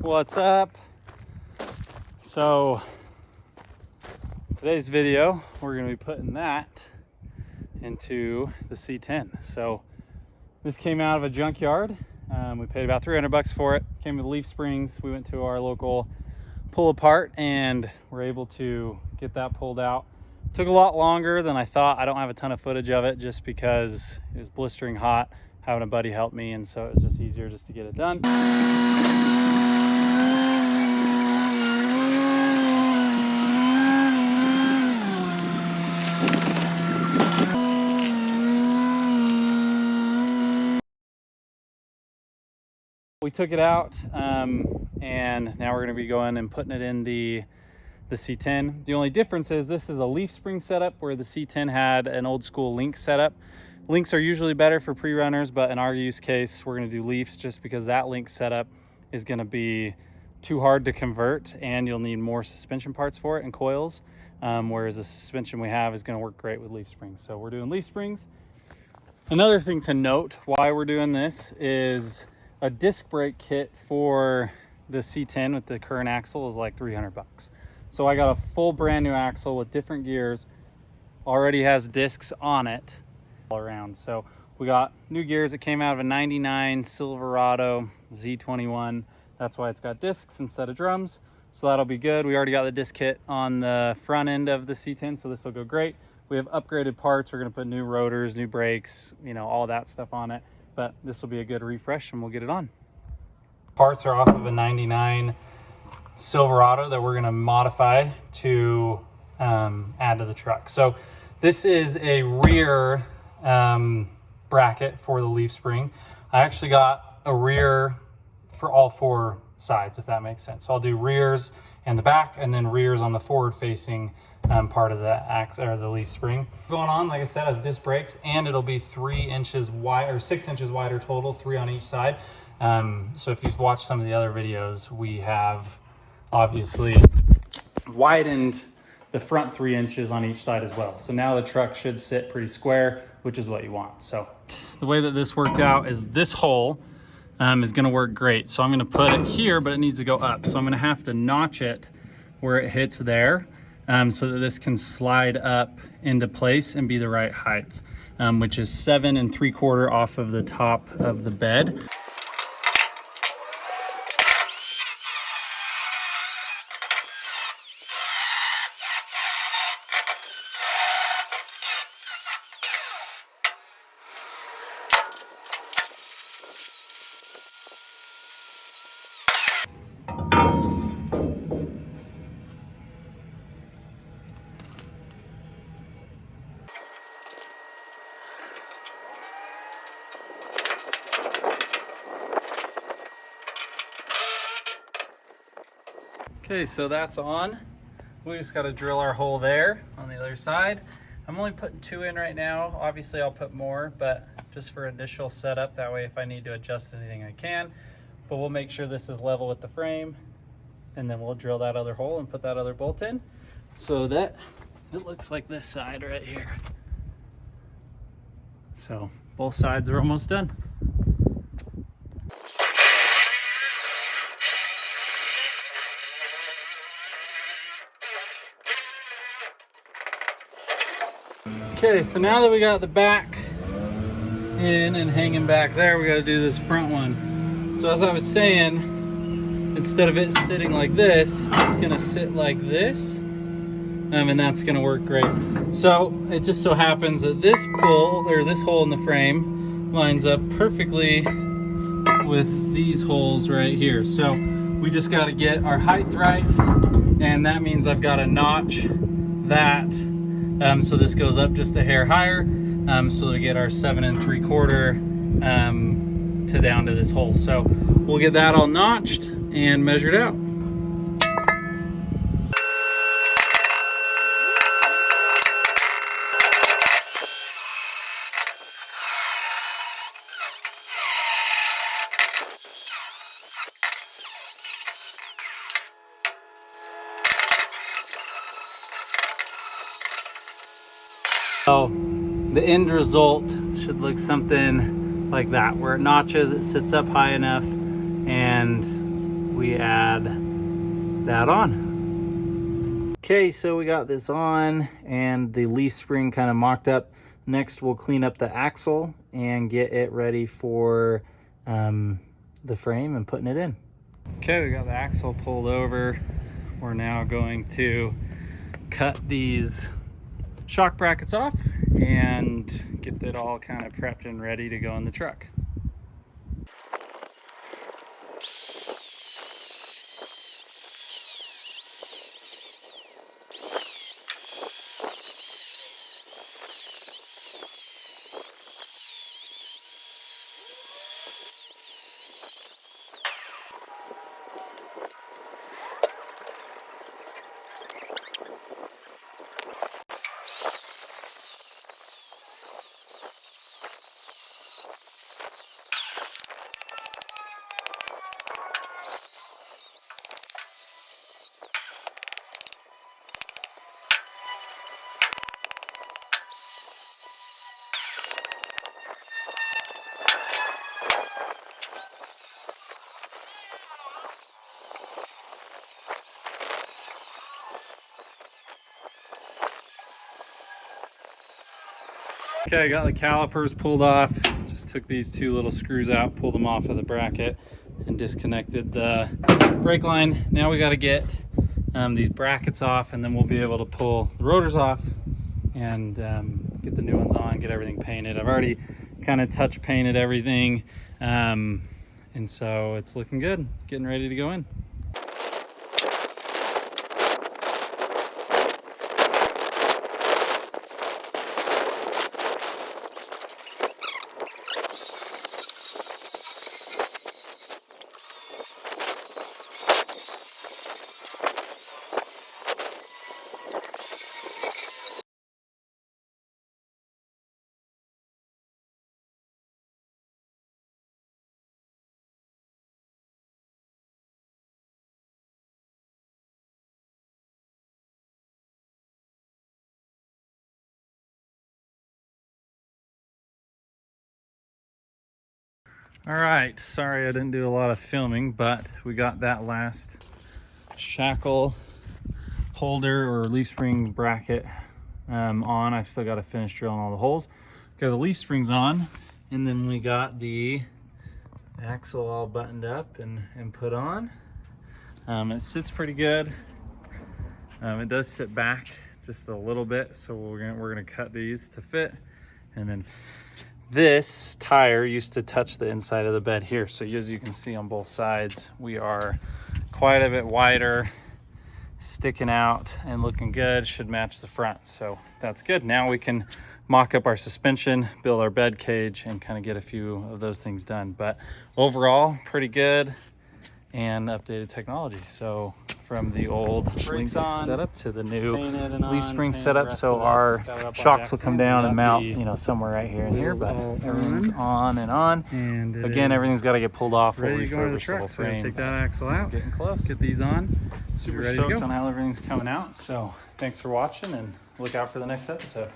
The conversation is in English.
What's up? So today's video, we're going to be putting that into the C10. So this came out of a junkyard. We paid about $300 for it. Came with leaf springs. We went to our local pull apart and were able to get that pulled out. Took a lot longer than I thought. I don't have a ton of footage of it just because it was blistering hot, having a buddy help me, and so it was just easier just to get it done. We took it out and now we're going to be going and putting it in the C10. The only difference is this is a leaf spring setup where the C10 had an old school link setup. Links are usually better for pre-runners, but in our use case, we're going to do leafs just because that link setup is going to be too hard to convert and you'll need more suspension parts for it and coils, whereas the suspension we have is going to work great with leaf springs. So we're doing leaf springs. Another thing to note why we're doing this is a disc brake kit for the C10 with the current axle is like $300. So I got a full brand new axle with different gears, already has discs on it all around. So we got new gears. It came out of a 99 Silverado Z21. That's why it's got discs instead of drums. So that'll be good. We already got the disc kit on the front end of the C10, so this will go great. We have upgraded parts. We're gonna put new rotors, new brakes, you know, all that stuff on it. But this will be a good refresh and we'll get it on. Parts are off of a 99 Silverado that we're gonna modify to add to the truck. So this is a rear bracket for the leaf spring. I actually got a rear for all four sides, if that makes sense. So I'll do rears and the back and then rears on the forward facing part of the axle or the leaf spring. Going on, like I said, has disc brakes, and it'll be 3 inches wide or 6 inches wider total, 3 on each side. So if you've watched some of the other videos, we have obviously widened the front 3 inches on each side as well. So now the truck should sit pretty square, which is what you want. So the way that this worked out is this hole is gonna work great. So I'm gonna put it here, but it needs to go up. So I'm gonna have to notch it where it hits there so that this can slide up into place and be the right height, which is 7 3/4 off of the top of the bed. Okay, so that's on. We just got to drill our hole there on the other side. I'm only putting 2 in right now. Obviously I'll put more, but just for initial setup, that way if I need to adjust anything I can. But we'll make sure this is level with the frame, and then we'll drill that other hole and put that other bolt in so that it looks like this side right here. So both sides are almost done. Okay, so now that we got the back in and hanging back there, we got to do this front one. So as I was saying, instead of it sitting like this, it's going to sit like this, and that's going to work great. So it just so happens that this pull, or this hole in the frame, lines up perfectly with these holes right here. So we just got to get our height right, and that means I've got to notch that so this goes up just a hair higher, so to get our 7 3/4 to down to this hole. So we'll get that all notched and measured out. So the end result should look something like that, where it notches, it sits up high enough, and we add that on. Okay, so we got this on and the leaf spring kind of mocked up. Next, we'll clean up the axle and get it ready for the frame and putting it in. Okay, we got the axle pulled over. We're now going to cut these shock brackets off and get it all kind of prepped and ready to go in the truck. Okay, I got the calipers pulled off. Just took these two little screws out, pulled them off of the bracket, and disconnected the brake line. Now we got to get these brackets off, and then we'll be able to pull the rotors off and get the new ones on, get everything painted. I've already kind of touch painted everything, and so it's looking good, getting ready to go in. All right, sorry I didn't do a lot of filming, but we got that last shackle holder or leaf spring bracket on. I've still got to finish drilling all the holes. Got the leaf springs on, and then we got the axle all buttoned up and put on. It sits pretty good. It does sit back just a little bit, so we're gonna cut these to fit, and then this tire used to touch the inside of the bed here. So as you can see on both sides, we are quite a bit wider, sticking out and looking good. Should match the front, so that's good. Now we can mock up our suspension, build our bed cage, and kind of get a few of those things done. But overall, pretty good and updated technology. So from the old link setup to the new leaf spring setup, so our shocks will come down and mount, you know, somewhere right here and here, but everything's on and on. And again, everything's got to get pulled off. Ready to go to the truck. So take that axle out, getting close, get these on. Super stoked on how everything's coming out. So thanks for watching, and look out for the next episode.